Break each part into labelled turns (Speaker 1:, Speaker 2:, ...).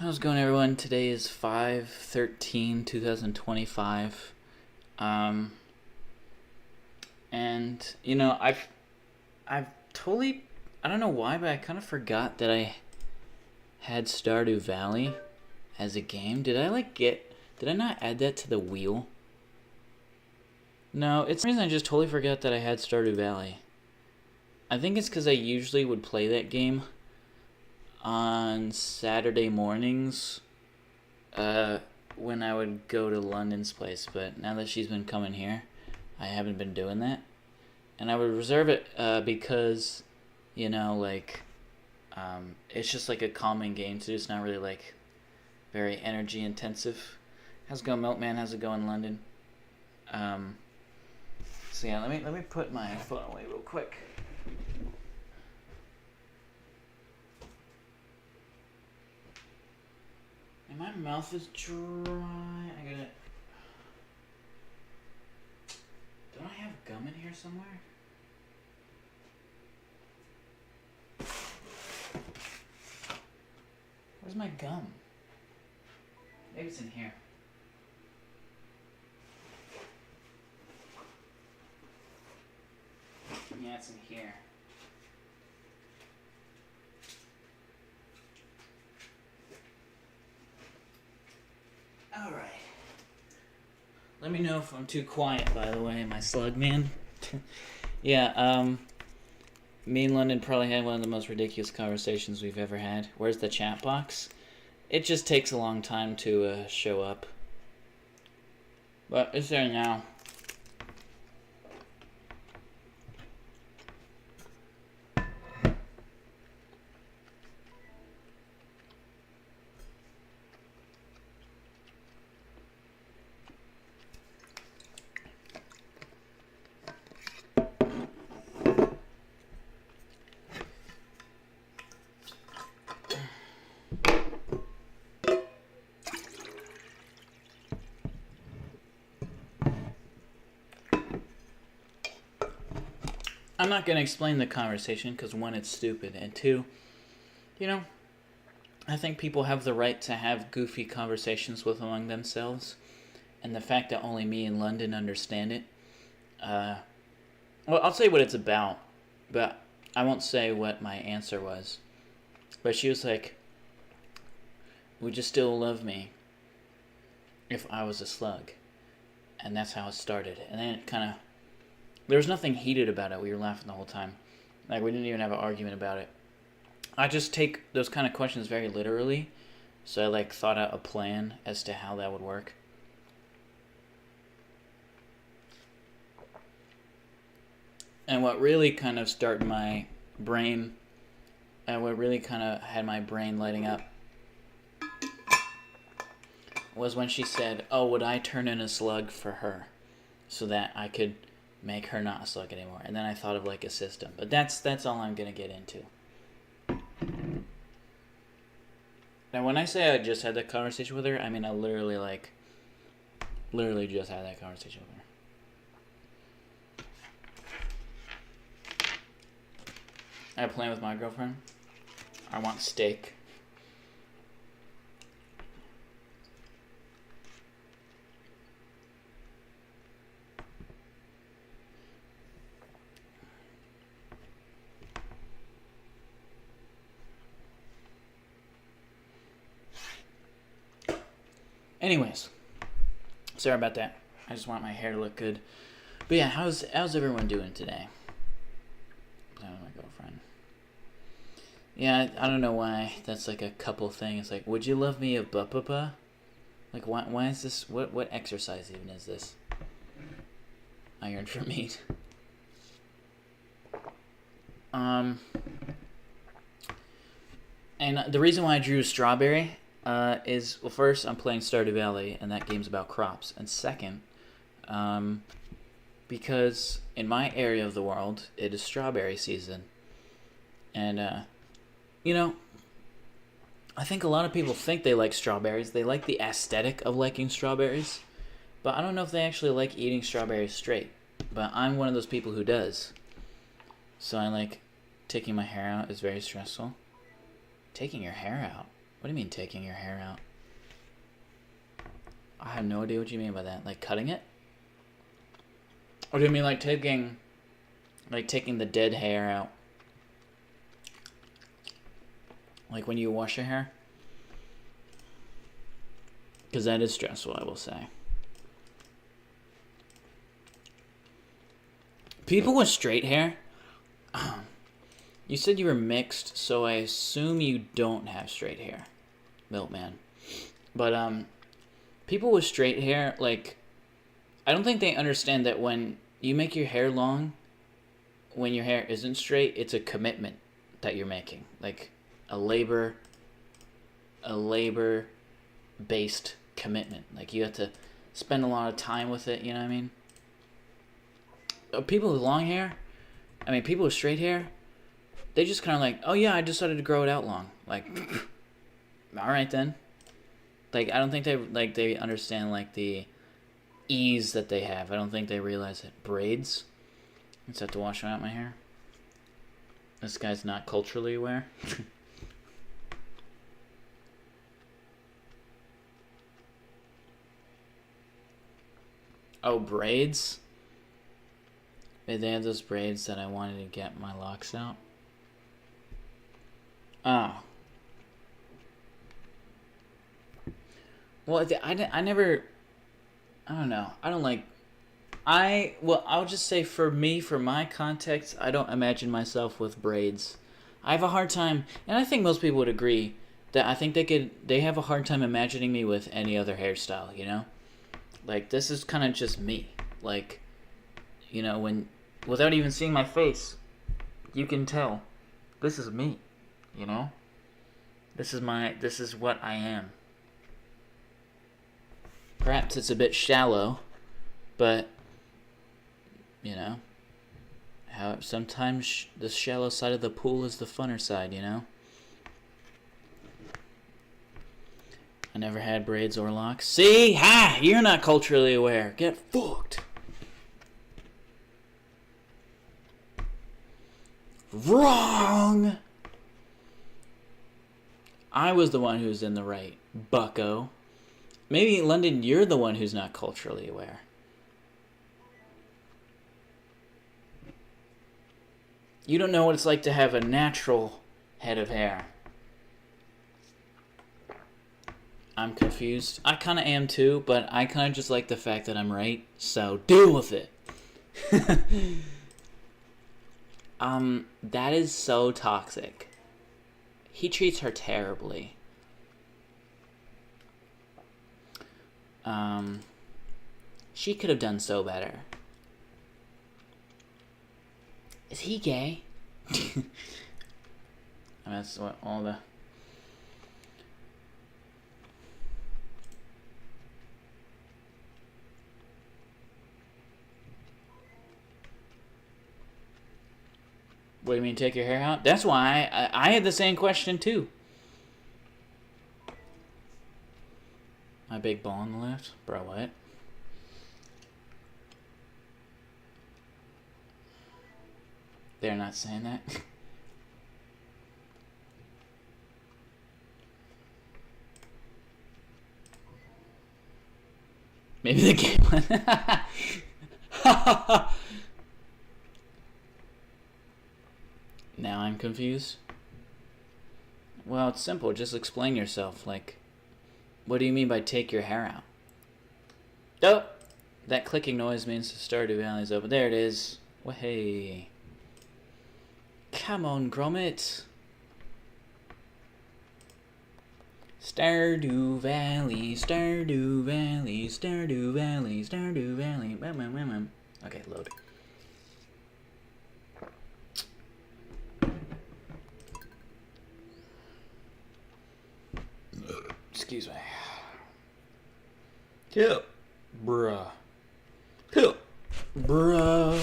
Speaker 1: How's it going, everyone? Today is 5/13/2025. Um, and I've totally, I don't know why, but I kind of forgot that I had Stardew Valley as a game. Did I not add that to the wheel? No, it's the reason I just totally forgot that I had Stardew Valley. I think it's because I usually would play that game on Saturday mornings when I would go to London's place, but now that she's been coming here, I haven't been doing that. And I would reserve it because, it's just like a calming game too. It's not really like very energy intensive. How's it going, Milkman? How's it going, London? So yeah, let me put my phone away real quick. And my mouth is dry. Don't I have gum in here somewhere? Where's my gum? Maybe it's in here. Yeah, it's in here. Alright. Let me know if I'm too quiet, by the way, my slug man. Yeah, me and London probably had one of the most ridiculous conversations we've ever had. Where's the chat box? It just takes a long time to show up. But it's there now. I'm not going to explain the conversation because, one, it's stupid, and two, I think people have the right to have goofy conversations with among themselves, and the fact that only me and London understand it, well, I'll say what it's about, but I won't say what my answer was. But she was like, would you still love me if I was a slug? And that's how it started. And then it kind of, there was nothing heated about it. We were laughing the whole time. Like, we didn't even have an argument about it. I just take those kind of questions very literally. So I, thought out a plan as to how that would work. And what really kind of started my brain, and what really kind of had my brain lighting up, was when she said, oh, would I turn in a slug for her so that I could make her not a slug anymore? And then I thought of a system, but that's all I'm gonna get into. Now, when I say I just had that conversation with her, I mean I literally just had that conversation with her. I have a plan with my girlfriend. I want steak. Anyways, sorry about that. I just want my hair to look good. But yeah, how's everyone doing today? Playing with my girlfriend. Yeah, I don't know why that's a couple thing. It's would you love me a ba-ba-ba? Why is this? What exercise even is this? Iron for meat. And the reason why I drew strawberry is, well, first, I'm playing Stardew Valley, and that game's about crops. And second, because in my area of the world, it is strawberry season. And, I think a lot of people think they like strawberries. They like the aesthetic of liking strawberries. But I don't know if they actually like eating strawberries straight. But I'm one of those people who does. So I taking my hair out is very stressful. Taking your hair out? What do you mean taking your hair out? I have no idea what you mean by that. Like cutting it? Or do you mean like taking the dead hair out? Like when you wash your hair? Because that is stressful, I will say. People with straight hair, you said you were mixed, so I assume you don't have straight hair, Milkman. But people with straight hair, like, I don't think they understand that when you make your hair long, when your hair isn't straight, it's a commitment that you're making, like a labor-based commitment. Like you have to spend a lot of time with it. You know what I mean? People with long hair, people with straight hair, they just kind of like, oh yeah, I decided to grow it out long. Like, all right then. Like, I don't think they understand like the ease that they have. I don't think they realize it. Braids. I just have to wash out my hair. This guy's not culturally aware. Oh, braids? They had those braids that I wanted to get my locks out. Oh. Well, I never... I don't know. I don't like... I'll just say for me, for my context, I don't imagine myself with braids. I have a hard time, and I think most people would agree, that I think they have a hard time imagining me with any other hairstyle, you know? Like, this is kind of just me. Like, you know, without even seeing my face, you can tell this is me, you know? This is what I am. Perhaps it's a bit shallow, but, you know, how sometimes the shallow side of the pool is the funner side, you know? I never had braids or locks. See? Ha! You're not culturally aware. Get fucked. Wrong! I was the one who's in the right, bucko. Maybe, London, you're the one who's not culturally aware. You don't know what it's like to have a natural head of hair. I'm confused. I kind of am too, but I kind of just like the fact that I'm right, so deal with it. That is so toxic. He treats her terribly. She could have done so better. Is he gay? That's what all the... What do you mean, take your hair out? That's why I had the same question too. My big ball on the left? Bro, what? They're not saying that? Maybe the gay one. Now I'm confused. Well, it's simple. Just explain yourself. Like, what do you mean by take your hair out? Oh! That clicking noise means the Stardew Valley's open. There it is. Well, hey. Come on, Gromit. Stardew Valley, Stardew Valley, Stardew Valley, Stardew Valley. Okay, load. Excuse me. Help, bruh. Help, bruh.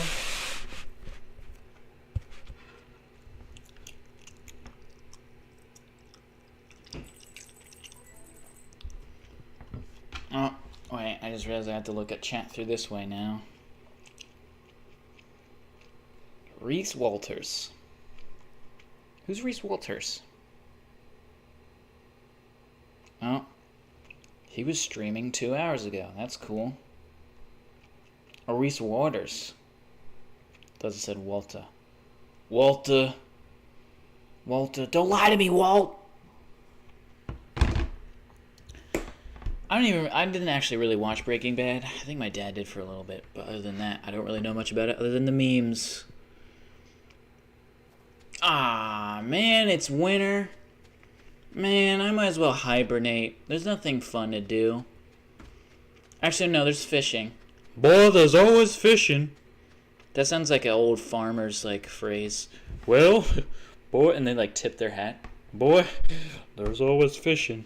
Speaker 1: Oh, wait, I just realized I have to look at chat through this way now. Reese Walters. Who's Reese Walters? Oh, he was streaming 2 hours ago. That's cool. Reese Waters. Doesn't said Walter. Walter. Don't lie to me, Walt. I didn't actually really watch Breaking Bad. I think my dad did for a little bit, but other than that, I don't really know much about it other than the memes. Ah, man, it's winter. Man, I might as well hibernate. There's nothing fun to do. Actually, no, there's fishing. Boy, there's always fishing. That sounds like an old farmer's, like, phrase. Well, boy, and they, like, tip their hat. Boy, there's always fishing.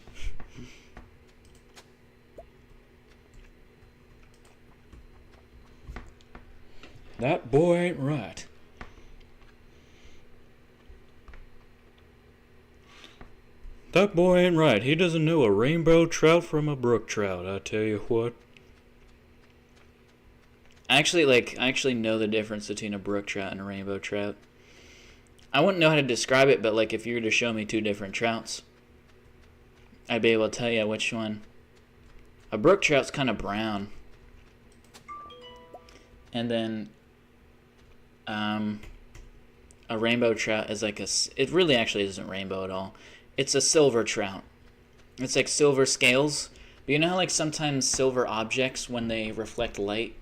Speaker 1: That boy ain't right. That boy ain't right. He doesn't know a rainbow trout from a brook trout, I tell you what. I actually know the difference between a brook trout and a rainbow trout. I wouldn't know how to describe it, but like if you were to show me two different trouts, I'd be able to tell you which one. A brook trout's kind of brown. And then a rainbow trout is like it really actually isn't rainbow at all. It's a silver trout. It's like silver scales. But you know how like sometimes silver objects, when they reflect light,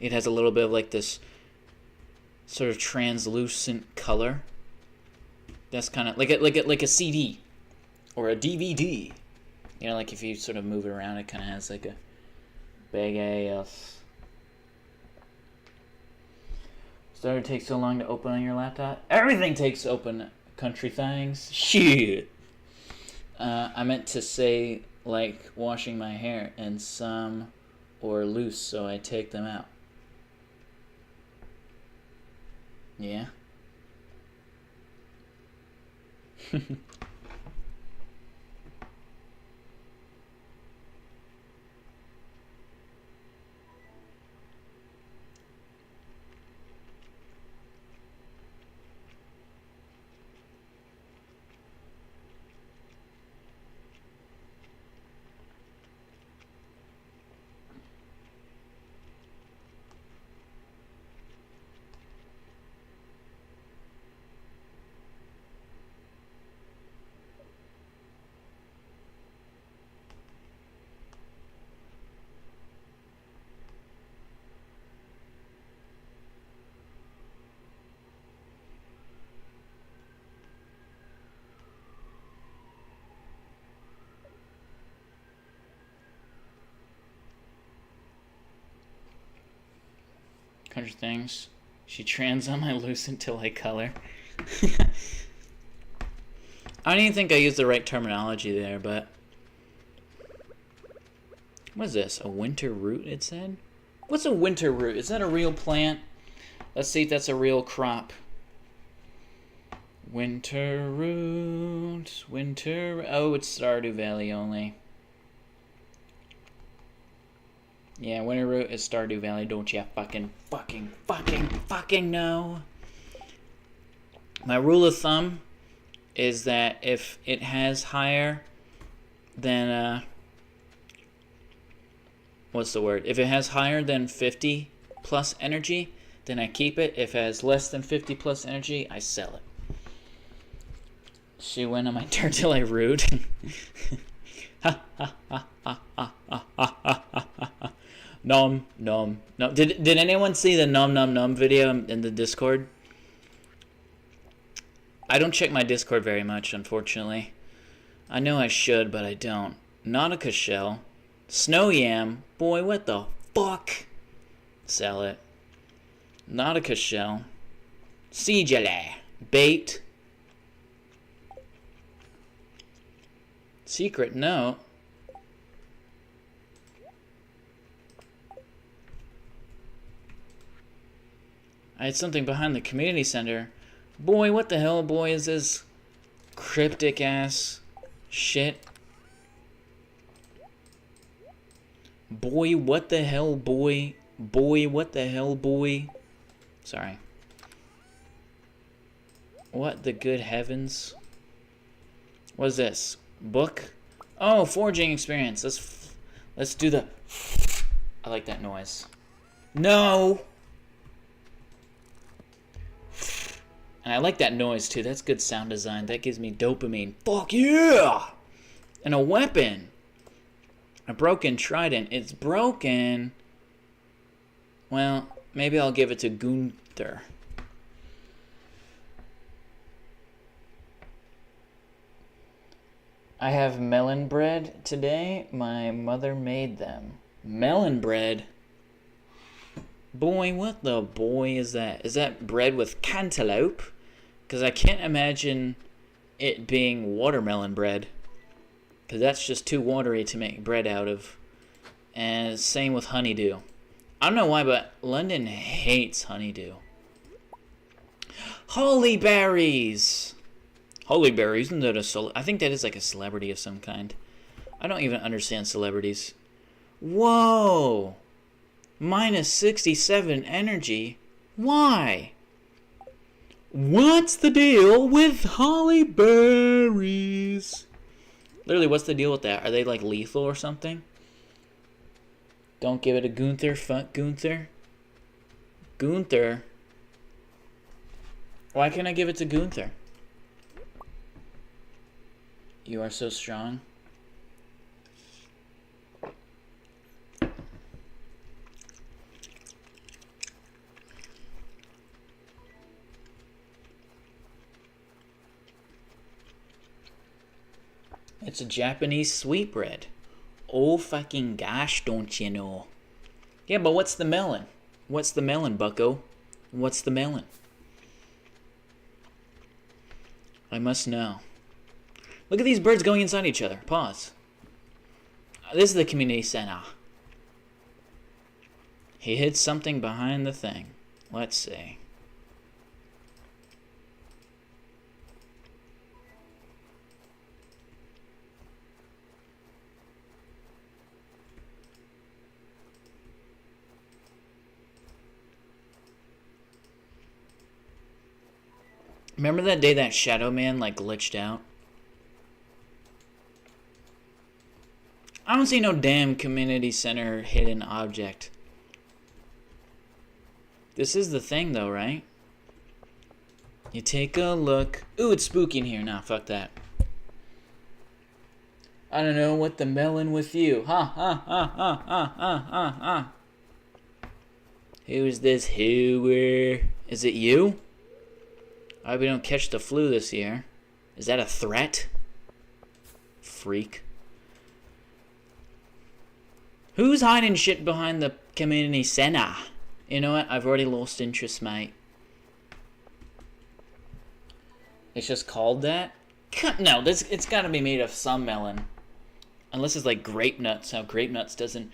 Speaker 1: it has a little bit of like this sort of translucent color. That's kind of like a CD or a DVD. You know, like if you sort of move it around, it kind of has like a big ass. Starter takes so long to open on your laptop. Everything takes open, country things. Shit. I meant to say like washing my hair, and some or loose, so I take them out. Yeah. Country things. She trans on my loose until I color. I don't even think I used the right terminology there, but... What is this? A winter root, it said? What's a winter root? Is that a real plant? Let's see if that's a real crop. Winter root. Winter... Oh, it's Stardew Valley only. Yeah, winter root is Stardew Valley. Don't you fucking know? My rule of thumb is that if it has higher than what's the word? If it has higher than 50 plus energy, then I keep it. If it has less than 50 plus energy, I sell it. She went on my turn till I root. Ha ha ha ha ha ha ha ha ha. Nom nom nom. Did anyone see the nom nom nom video in the Discord? I don't check my Discord very much, unfortunately. I know I should, but I don't. Nautica shell. Snow yam. Boy, what the fuck? Sell it. Nautica shell. Sea jelly. Bait. Secret note. I had something behind the community center. Boy, what the hell, boy, is this cryptic ass shit? Boy, what the hell, boy? Boy, what the hell, boy? Sorry. What the good heavens? What is this? Book? Oh, foraging experience. Let's do the... I like that noise. No! And I like that noise, too. That's good sound design. That gives me dopamine. Fuck yeah! And a weapon. A broken trident. It's broken. Well, maybe I'll give it to Gunther. I have melon bread today. My mother made them. Melon bread? Boy, what the boy is that? Is that bread with cantaloupe? Because I can't imagine it being watermelon bread. Because that's just too watery to make bread out of. And same with honeydew. I don't know why, but London hates honeydew. Holly berries! Holly berries, isn't that I think that is like a celebrity of some kind. I don't even understand celebrities. Whoa! Minus 67 energy? Why? What's the deal with holly berries? Literally, what's the deal with that? Are they like lethal or something? Don't give it to Gunther. Fuck Gunther. Gunther. Why can't I give it to Gunther? You are so strong. It's a Japanese sweetbread. Oh fucking gosh, don't you know? Yeah, but what's the melon? What's the melon, bucko? What's the melon? I must know. Look at these birds going inside each other. Pause. This is the community center. He hid something behind the thing. Let's see. Remember that day that Shadow Man like glitched out? I don't see no damn community center hidden object. This is the thing though, right? You take a look. Ooh, it's spooky in here. Nah, fuck that. I don't know what the melon with you. Ha ha ha ha ha ha ha ha. Who's this hooer? Is it you? I hope we don't catch the flu this year. Is that a threat? Freak. Who's hiding shit behind the community center? You know what? I've already lost interest, mate. It's just called that? No, it's gotta be made of some melon. Unless it's like grape nuts. How grape nuts doesn't...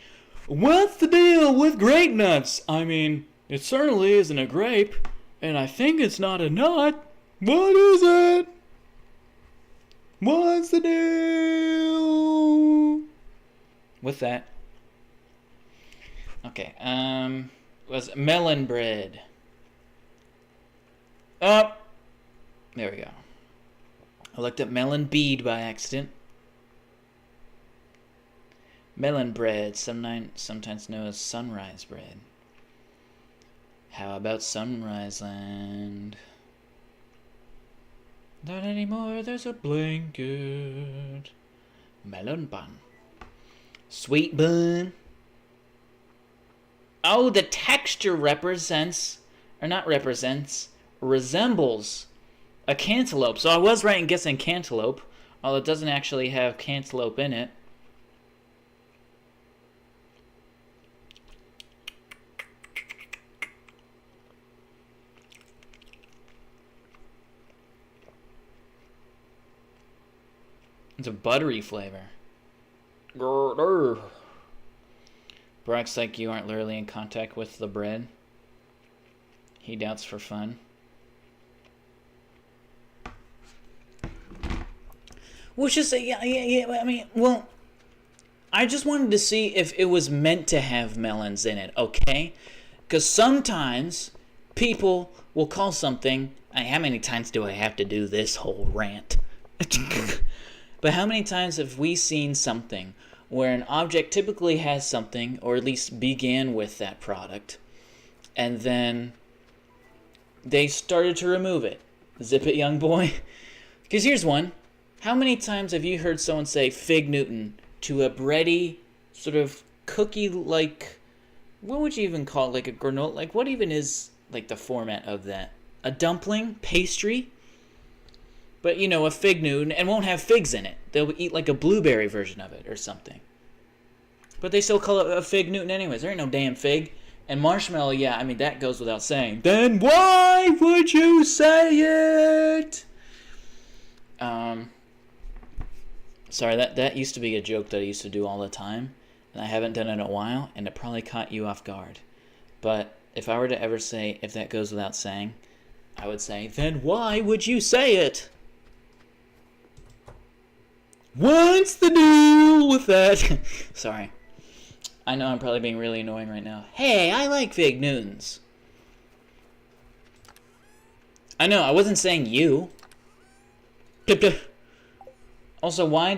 Speaker 1: What's the deal with grape nuts? I mean, it certainly isn't a grape. And I think it's not a nut. What is it? What's the deal with that? Okay, was melon bread. Oh, there we go. I looked up melon bead by accident. Melon bread, sometimes known as sunrise bread. How about Sunrise Land? Not anymore, there's a blanket. Melon bun. Sweet bun. Oh, the texture resembles a cantaloupe. So I was right in guessing cantaloupe, although it doesn't actually have cantaloupe in it. It's a buttery flavor. Brock's like, you aren't literally in contact with the bread. He doubts for fun. Well, it's just, yeah, I mean, well, I just wanted to see if it was meant to have melons in it, okay? Because sometimes people will call something, how many times do I have to do this whole rant? But how many times have we seen something where an object typically has something, or at least began with that product, and then they started to remove it? Zip it, young boy. Because here's one. How many times have you heard someone say Fig Newton to a bready, sort of cookie-like, what would you even call it? Like a granola? Like, what even is, like, the format of that? A dumpling? Pastry? But, you know, a Fig Newton, and won't have figs in it. They'll eat, like, a blueberry version of it or something. But they still call it a Fig Newton anyways. There ain't no damn fig. And marshmallow, yeah, I mean, that goes without saying. Then why would you say it? Sorry, that used to be a joke that I used to do all the time. And I haven't done it in a while, and it probably caught you off guard. But if I were to ever say, if that goes without saying, I would say, then why would you say it? What's the deal with that? Sorry. I know I'm probably being really annoying right now. Hey, I like Fig Newtons. I know, I wasn't saying you. Also, why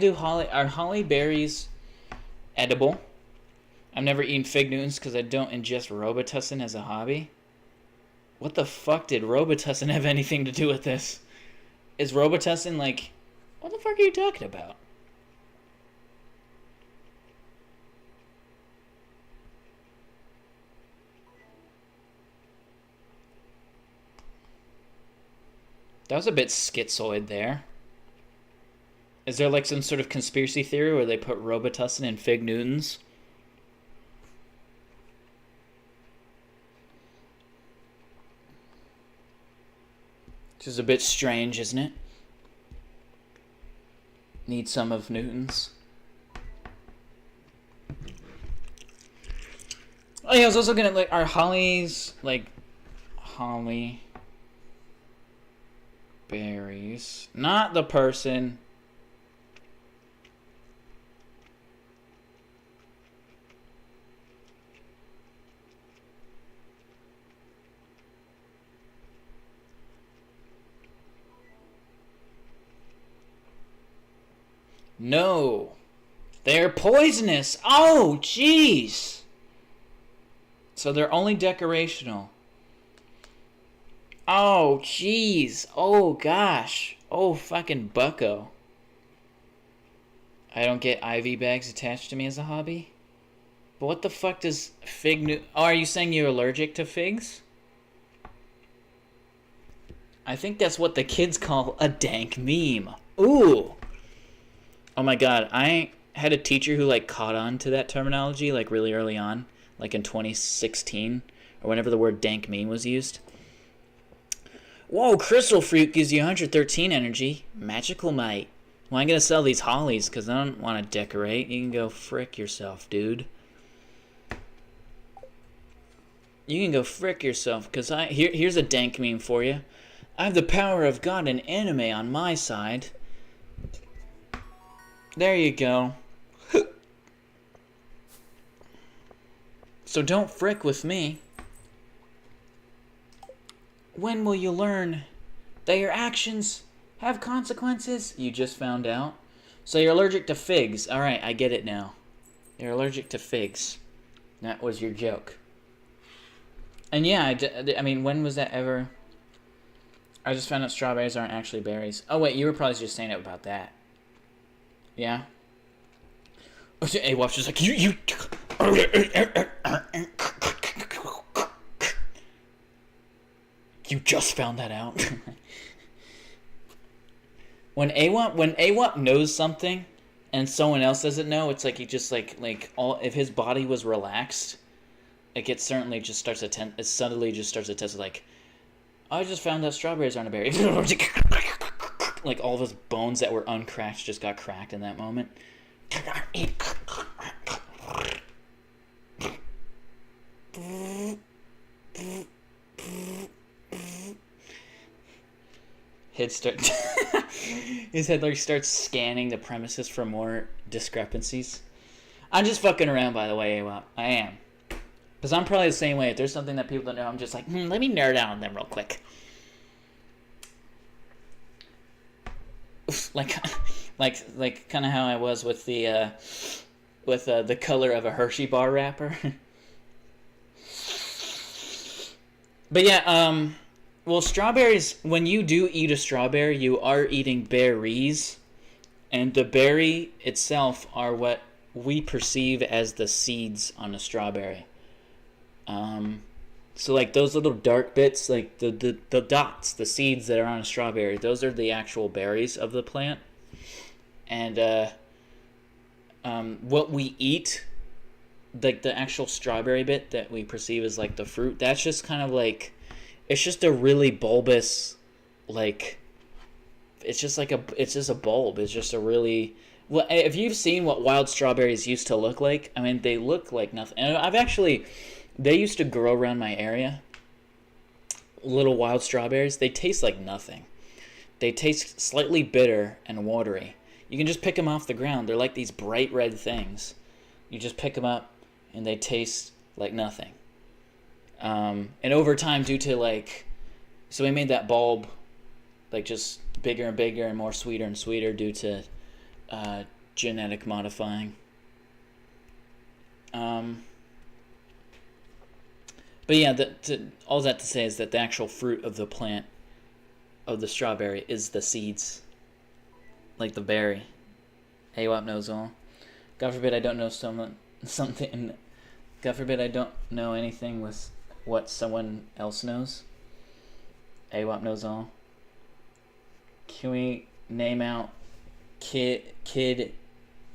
Speaker 1: are holly berries edible? I've never eaten Fig Newtons because I don't ingest Robitussin as a hobby. What the fuck did Robitussin have anything to do with this? Is Robitussin like... What the fuck are you talking about? That was a bit schizoid there. Is there like some sort of conspiracy theory where they put Robitussin in Fig Newtons? Which is a bit strange, isn't it? Need some of Newton's. Oh yeah, I was also gonna like, are hollies like holly berries? Not the person. No. They're poisonous. Oh, jeez. So they're only decorational. Oh, jeez. Oh, gosh. Oh, fucking bucko. I don't get IV bags attached to me as a hobby? But what the fuck does Fig... Oh, are you saying you're allergic to figs? I think that's what the kids call a dank meme. Ooh. Oh my god, I had a teacher who like caught on to that terminology like really early on, like in 2016 or whenever the word dank meme was used. Whoa, crystal fruit gives you 113 energy. Magical might. Well, I'm gonna sell these hollies because I don't want to decorate. You can go frick yourself, dude. You can go frick yourself because here's a dank meme for you. I have the power of God and anime on my side. There you go. So don't frick with me. When will you learn that your actions have consequences? You just found out. So you're allergic to figs. Alright, I get it now. You're allergic to figs. That was your joke. And yeah, I mean, when was that ever... I just found out strawberries aren't actually berries. Oh wait, you were probably just saying it about that. Yeah. Hey, watch just like you. You just found that out. when AWAP knows something, and someone else doesn't know, it's like he just like all. If his body was relaxed, like it certainly just starts to it suddenly just starts to test like. I just found that strawberries aren't a berry. Like all of his bones that were uncracked just got cracked in that moment. His head like starts scanning the premises for more discrepancies. I'm just fucking around, by the way, AWAP. I am. Because I'm probably the same way. If there's something that people don't know, I'm just like, let me nerd out on them real quick. Like, Like kind of how I was with the color of a Hershey bar wrapper. But yeah, well, strawberries, when you do eat a strawberry, you are eating berries, and the berry itself are what we perceive as the seeds on a strawberry. So like those little dark bits, like the dots, the seeds that are on a strawberry, those are the actual berries of the plant. And what we eat, like the actual strawberry bit that we perceive as like the fruit, that's just kind of like, it's just a really bulbous, like, it's just a bulb. It's just a really, well, if you've seen what wild strawberries used to look like, I mean, they look like nothing. And they used to grow around my area, little wild strawberries. They taste like nothing. They taste slightly bitter and watery. You can just pick them off the ground. They're like these bright red things. You just pick them up, and they taste like nothing. And over time, due to like, so we made that bulb like just bigger and bigger and more sweeter and sweeter due to genetic modifying. But yeah, all that to say is that the actual fruit of the plant of the strawberry is the seeds, like the berry. Hey, what knows all? God forbid I don't know something. God forbid I don't know anything with what someone else knows. Hey, what knows all? Can we name out kid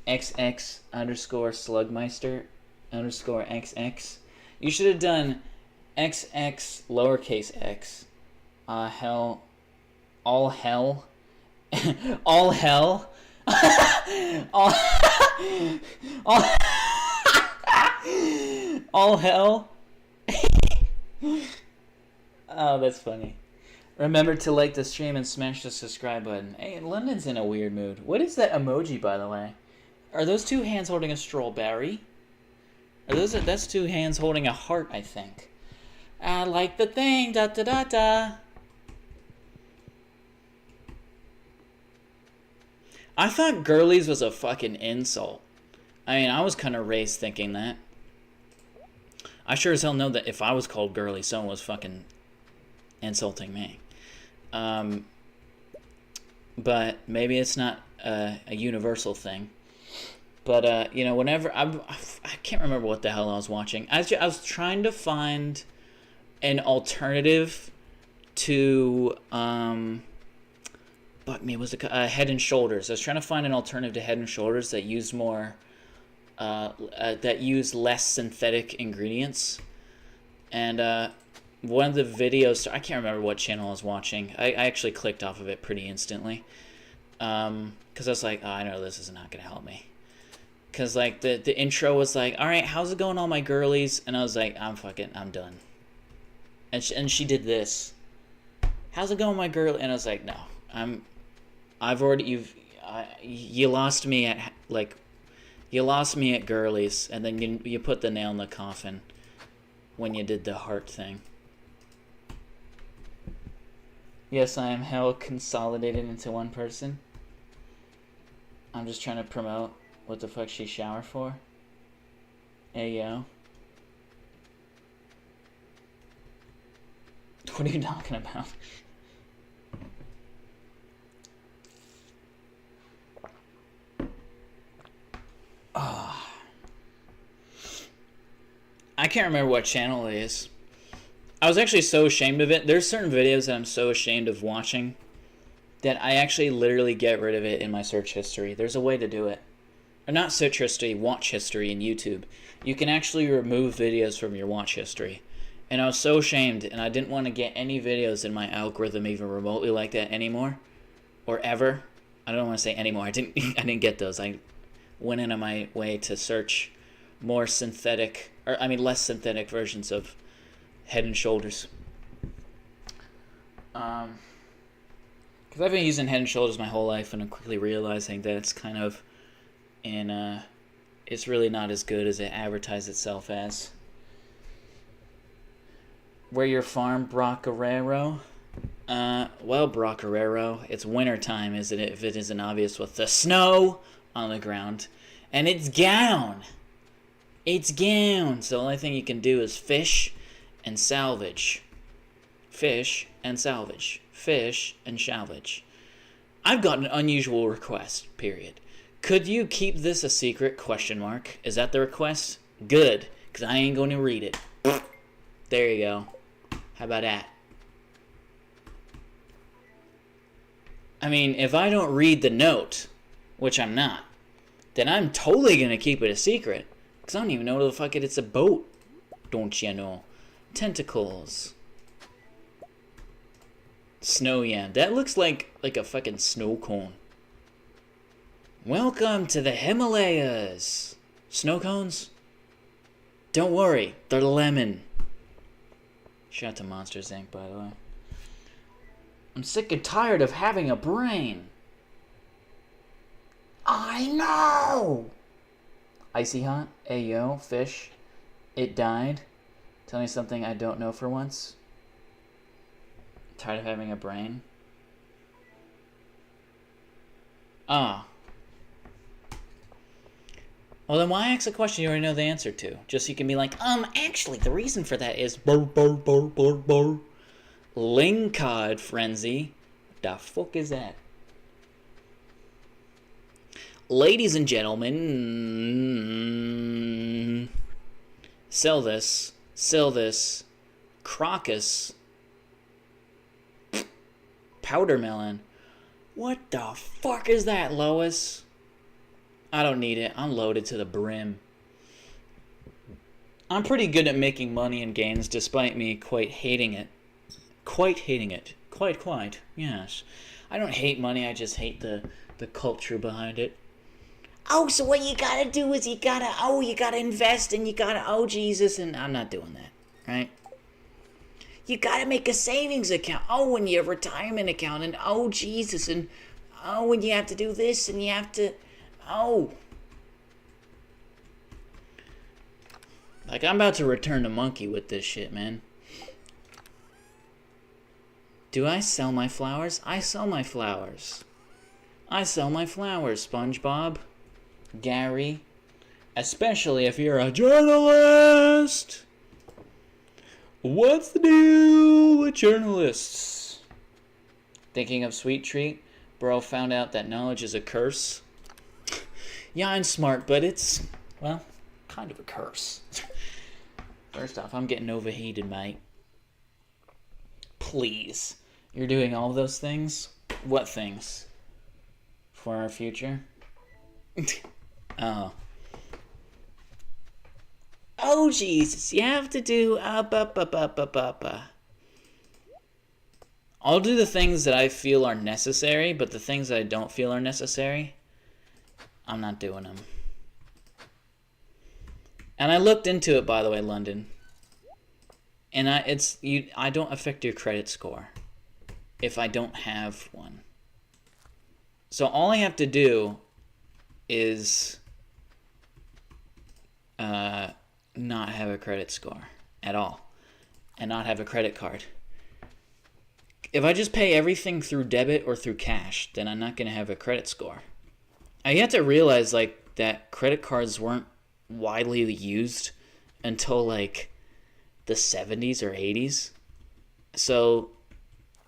Speaker 1: XX underscore slugmeister underscore XX? You should have done XX lowercase x. Hell. All hell. All hell. all, all hell. Oh, that's funny. Remember to like the stream and smash the subscribe button. Hey, London's in a weird mood. What is that emoji, by the way? Are those two hands holding a strawberry? That's two hands holding a heart, I think. I like the thing, da da da da. I thought girlies was a fucking insult. I mean, I was kind of raised thinking that. I sure as hell know that if I was called girly, someone was fucking insulting me. But maybe it's not a universal thing. But, whenever... I can't remember what the hell I was watching. I was trying to find an alternative to... Head and Shoulders. I was trying to find an alternative to Head and Shoulders that used more... that used less synthetic ingredients. And one of the videos... I can't remember what channel I was watching. I actually clicked off of it pretty instantly. Because I was like, I know this is not going to help me. Because, like, the intro was like, all right, how's it going, all my girlies? And I was like, I'm done. And she did this. How's it going, my girl? And I was like, no, you lost me at, like, you lost me at girlies. And then you put the nail in the coffin when you did the heart thing. Yes, I am hell consolidated into one person. I'm just trying to promote what the fuck she showered for. Hey, yo. What are you talking about? Oh. I can't remember what channel it is. I was actually so ashamed of it. There's certain videos that I'm so ashamed of watching that I actually literally get rid of it in my search history. There's a way to do it. Or not search history, watch history in YouTube. You can actually remove videos from your watch history. And I was so ashamed, and I didn't want to get any videos in my algorithm even remotely like that anymore. Or ever. I don't want to say anymore. I didn't get those. I went into my way to search more synthetic, less synthetic versions of Head and Shoulders. Because I've been using Head and Shoulders my whole life, and I'm quickly realizing that it's kind of it's really not as good as it advertised itself as. Where your farm, Brock Guerrero? Well, Brockerero, it's winter time, isn't it? If it isn't obvious with the snow on the ground. And it's gone. It's gone. So the only thing you can do is fish and salvage. Fish and salvage. Fish and salvage. I've got an unusual request, period. Could you keep this a secret, question mark? Is that the request? Good, because I ain't going to read it. There you go. How about that? I mean, if I don't read the note, which I'm not, then I'm totally going to keep it a secret. Because I don't even know what the fuck it's a boat. Don't you know? Tentacles. Snow yam. That looks like a fucking snow cone. Welcome to the Himalayas. Snow cones? Don't worry, they're lemon. Shout out to Monsters Inc., by the way. I'm sick and tired of having a brain. I know! Icy hot? Ayo, fish. It died. Tell me something I don't know for once. Tired of having a brain? Ah. Well, then why ask a question you already know the answer to? Just so you can be like, actually, the reason for that is... Lingcod frenzy. What the fuck is that? Ladies and gentlemen... Sell this. Crocus... Powder melon. What the fuck is that, Lois? I don't need it. I'm loaded to the brim. I'm pretty good at making money in games, despite me quite hating it. Quite, yes. I don't hate money, I just hate the culture behind it. Oh, so what you gotta do is you gotta invest and you gotta, Jesus, and I'm not doing that, right? You gotta make a savings account. And your retirement account. And Jesus. And and you have to do this and you have to. Like, I'm about to return to monkey with this shit, man. Do I sell my flowers? I sell my flowers. SpongeBob. Gary. Especially if you're a journalist. What's the deal with journalists? Thinking of sweet treat? Bro found out that knowledge is a curse. Yeah, I'm smart, but it's, well, kind of a curse. First off, I'm getting overheated, mate. Please. You're doing all those things? What things? For our future? Oh. Jesus, you have to do I'll do the things that I feel are necessary, but the things that I don't feel are necessary, I'm not doing them. And I looked into it, by the way, London. And I don't affect your credit score if I don't have one. So all I have to do is not have a credit score at all and not have a credit card. If I just pay everything through debit or through cash, then I'm not going to have a credit score. I have to realize like that credit cards weren't widely used until like the 70s or 80s. So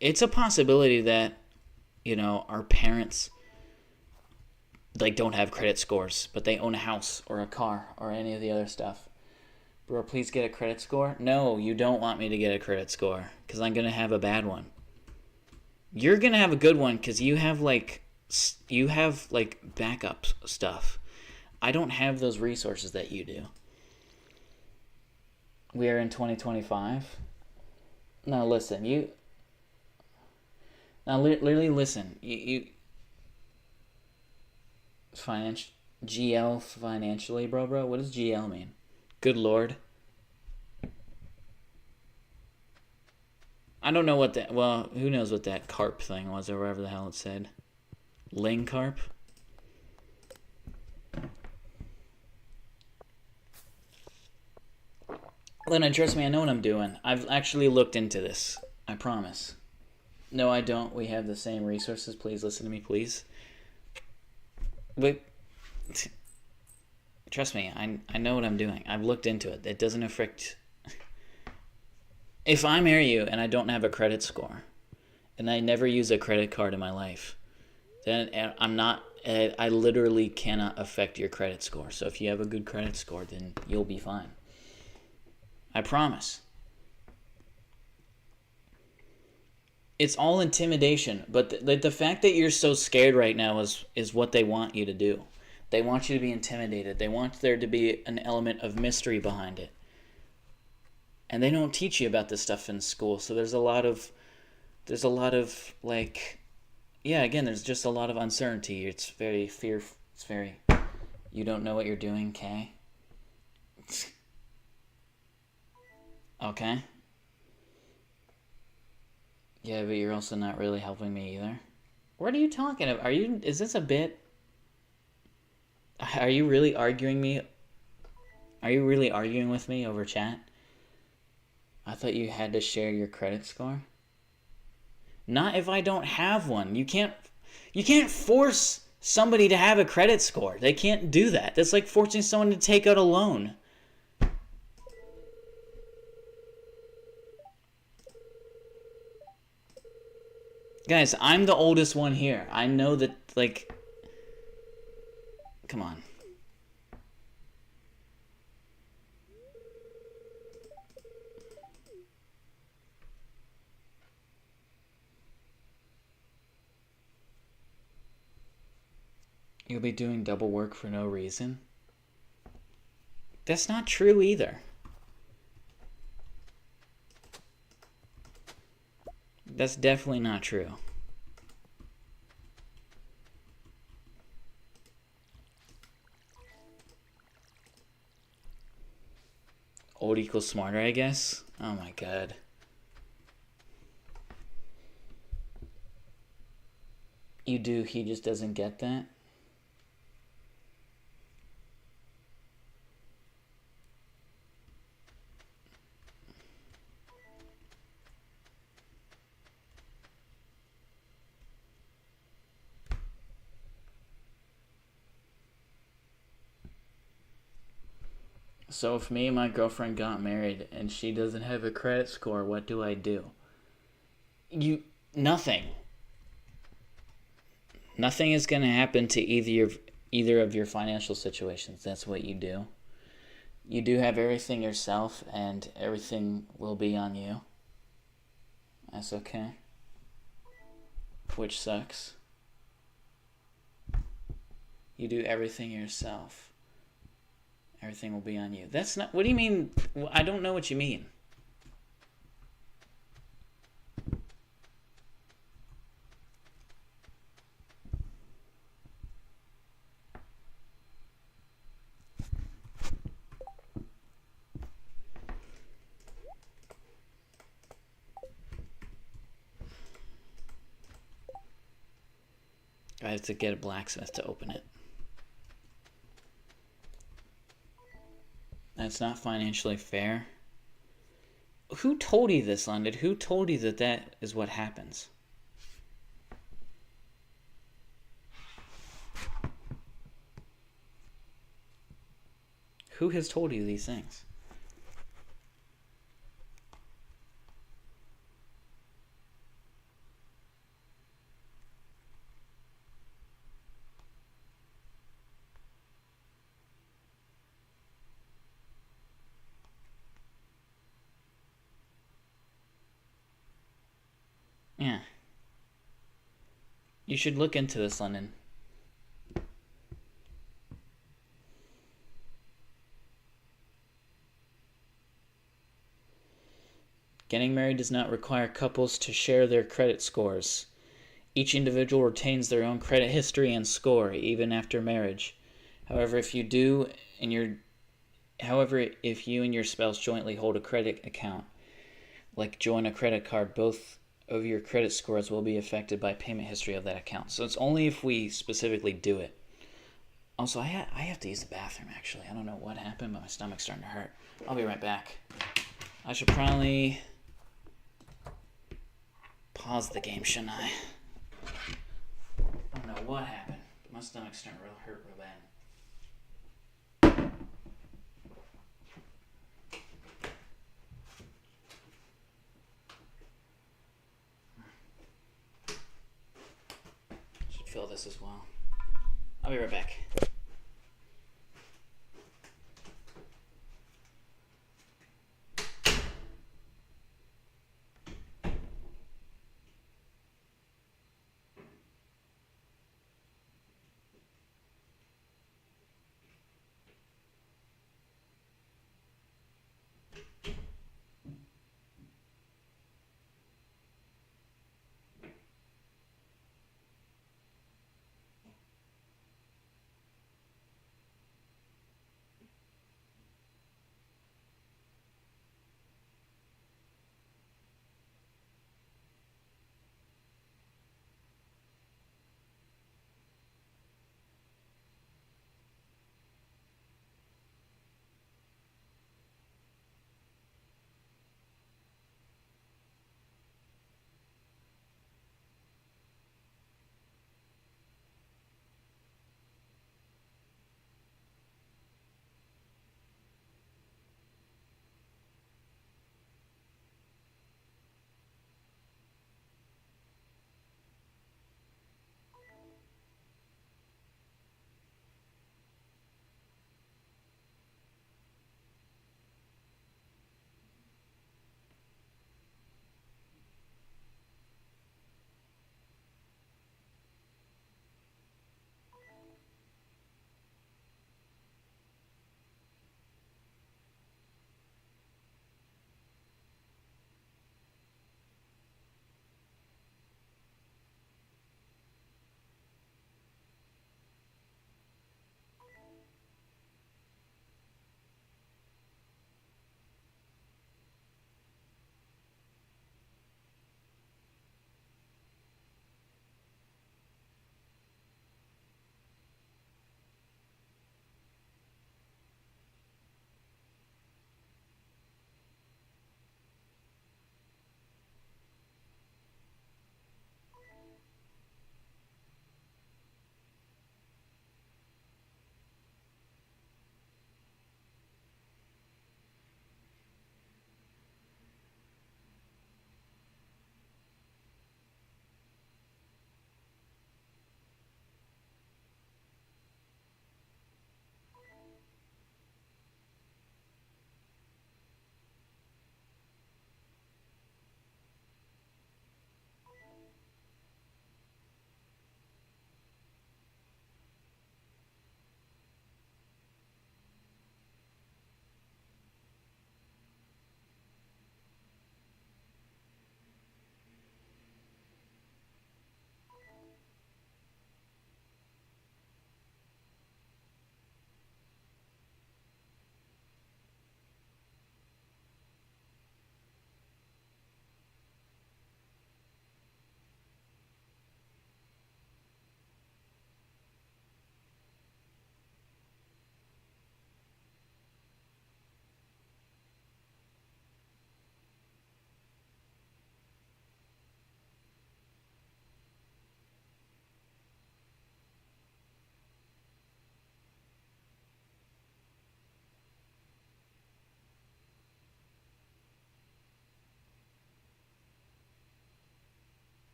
Speaker 1: it's a possibility that, our parents like don't have credit scores, but they own a house or a car or any of the other stuff. Bro, please get a credit score? No, you don't want me to get a credit score because I'm going to have a bad one. You're going to have a good one because you have backup stuff. I don't have those resources that you do. We are in 2025. Now listen, literally listen. You GL financially, bro. What does GL mean? Good Lord. I don't know what that... Well, who knows what that carp thing was or whatever the hell it said. Ling carp? Lena, trust me, I know what I'm doing. I've actually looked into this. I promise. No, I don't. We have the same resources. Please listen to me, please. But trust me, I know what I'm doing. I've looked into it. It doesn't affect... If I marry you and I don't have a credit score, and I never use a credit card in my life, then I'm not... I literally cannot affect your credit score. So if you have a good credit score, then you'll be fine. I promise. It's all intimidation, but the fact that you're so scared right now is what they want you to do. They want you to be intimidated. They want there to be an element of mystery behind it. And they don't teach you about this stuff in school, so there's a lot of like, yeah, again, there's just a lot of uncertainty. It's very it's very, you don't know what you're doing, okay? Okay? Yeah, but you're also not really helping me either. What are you talking about? Is this a bit? Are you really arguing me? Are you really arguing with me over chat? I thought you had to share your credit score. Not if I don't have one. You can't force somebody to have a credit score. They can't do that. That's like forcing someone to take out a loan. Guys, I'm the oldest one here. I know that, like... Come on. You'll be doing double work for no reason? That's not true either. That's definitely not true. Old equals smarter, I guess? Oh my god. You do, he just doesn't get that? So if me and my girlfriend got married and she doesn't have a credit score, what do I do? Nothing. Nothing is going to happen to either of your financial situations. That's what you do. You do have everything yourself, and everything will be on you. That's okay. Which sucks. You do everything yourself. Everything will be on you. That's not... What do you mean? I don't know what you mean. I have to get a blacksmith to open it. That's not financially fair. Who told you this, London? Who told you that that is what happens? Who has told you these things? Yeah. You should look into this, London. Getting married does not require couples to share their credit scores. Each individual retains their own credit history and score, even after marriage. However, if you and your spouse jointly hold a credit account, like join a credit card, both of your credit scores will be affected by payment history of that account. So it's only if we specifically do it. Also, I have to use the bathroom, actually. I don't know what happened, but my stomach's starting to hurt. I'll be right back. I should probably pause the game, shouldn't I? I don't know what happened. My stomach's starting to hurt real bad. Should fill this as well. I'll be right back.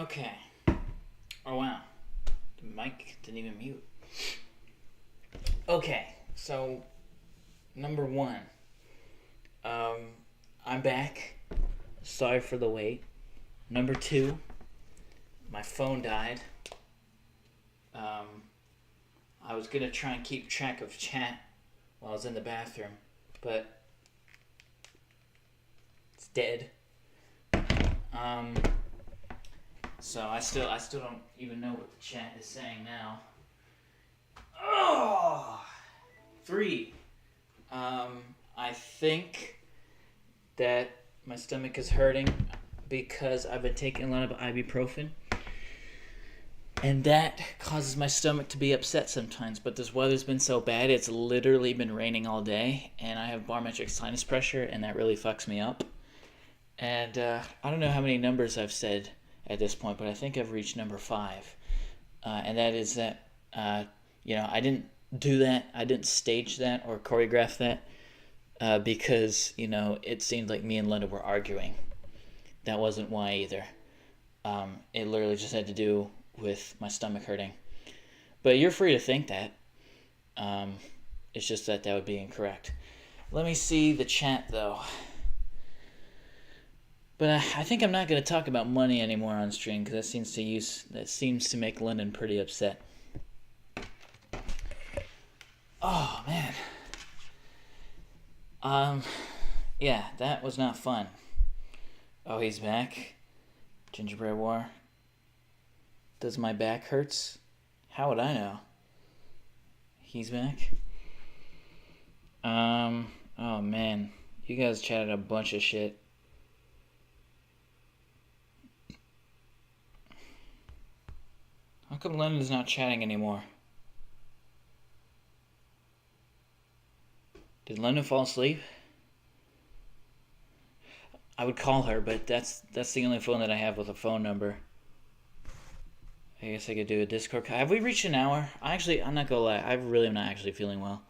Speaker 1: Okay. Oh, wow. The mic didn't even mute. Okay, so number one. I'm back. Sorry for the wait. Number two, my phone died. I was gonna try and keep track of chat while I was in the bathroom, but it's dead. So I still don't even know what the chat is saying now. Oh, 3. I think that my stomach is hurting because I've been taking a lot of ibuprofen. And that causes my stomach to be upset sometimes. But this weather's been so bad, it's literally been raining all day. And I have barometric sinus pressure, and that really fucks me up. And I don't know how many numbers I've said at this point, but I think I've reached number 5. And that is that, I didn't do that. I didn't stage that or choreograph that because, it seemed like me and Linda were arguing. That wasn't why either. It literally just had to do with my stomach hurting. But you're free to think that. It's just that would be incorrect. Let me see the chat, though. But I think I'm not going to talk about money anymore on stream because that seems to make Lyndon pretty upset. Oh, man. Yeah, that was not fun. Oh, he's back. Gingerbread War. Does my back hurts? How would I know? He's back. Oh man. You guys chatted a bunch of shit. How come London's not chatting anymore? Did London fall asleep? I would call her, but that's the only phone that I have with a phone number. I guess I could do a Discord. Have we reached an hour? I'm not gonna lie. I really am not actually feeling well.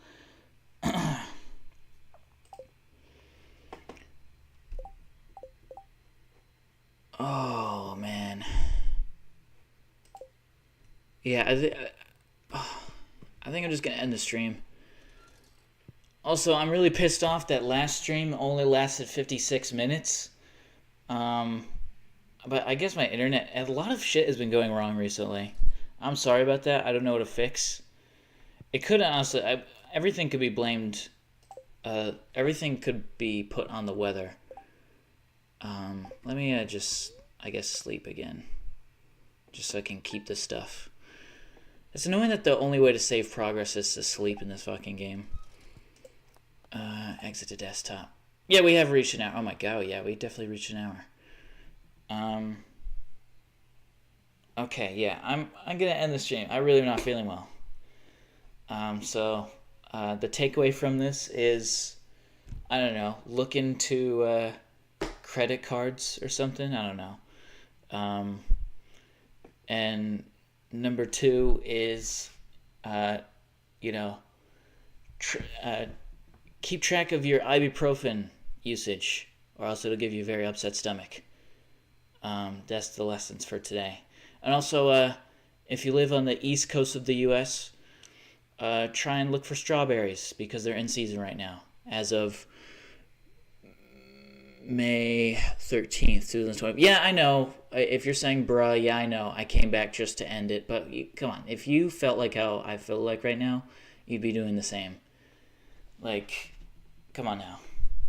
Speaker 1: Oh, man. Yeah, I think I'm just gonna end the stream. Also, I'm really pissed off that last stream only lasted 56 minutes. But I guess my internet, a lot of shit has been going wrong recently. I'm sorry about that. I don't know what to fix. It could honestly, everything could be blamed. Everything could be put on the weather. Let me just, I guess, sleep again. Just so I can keep this stuff. It's annoying that the only way to save progress is to sleep in this fucking game. Exit to desktop. Yeah, we have reached an hour. Oh my god, yeah, we definitely reached an hour. Okay, yeah, I'm gonna end the stream. I really am not feeling well. So the takeaway from this is, I don't know, look into credit cards or something. I don't know. And number 2 is, keep track of your ibuprofen usage, or else it'll give you a very upset stomach. That's the lessons for today. And also, if you live on the east coast of the U.S., try and look for strawberries because they're in season right now. As of May 13th, 2020. Yeah, I know. If you're saying bruh, yeah, I know. I came back just to end it. But come on. If you felt like how I feel like right now, you'd be doing the same. Like, come on now.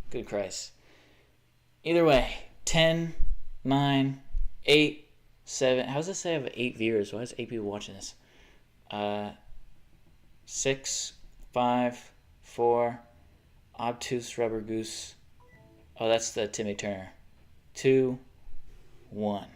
Speaker 1: Good Christ. Either way, 10, 9, 8, 7. How does it say I have 8 viewers? Why is 8 people watching this? 6, 5, 4, obtuse rubber goose. Oh, that's the Timmy Turner. 2, 1.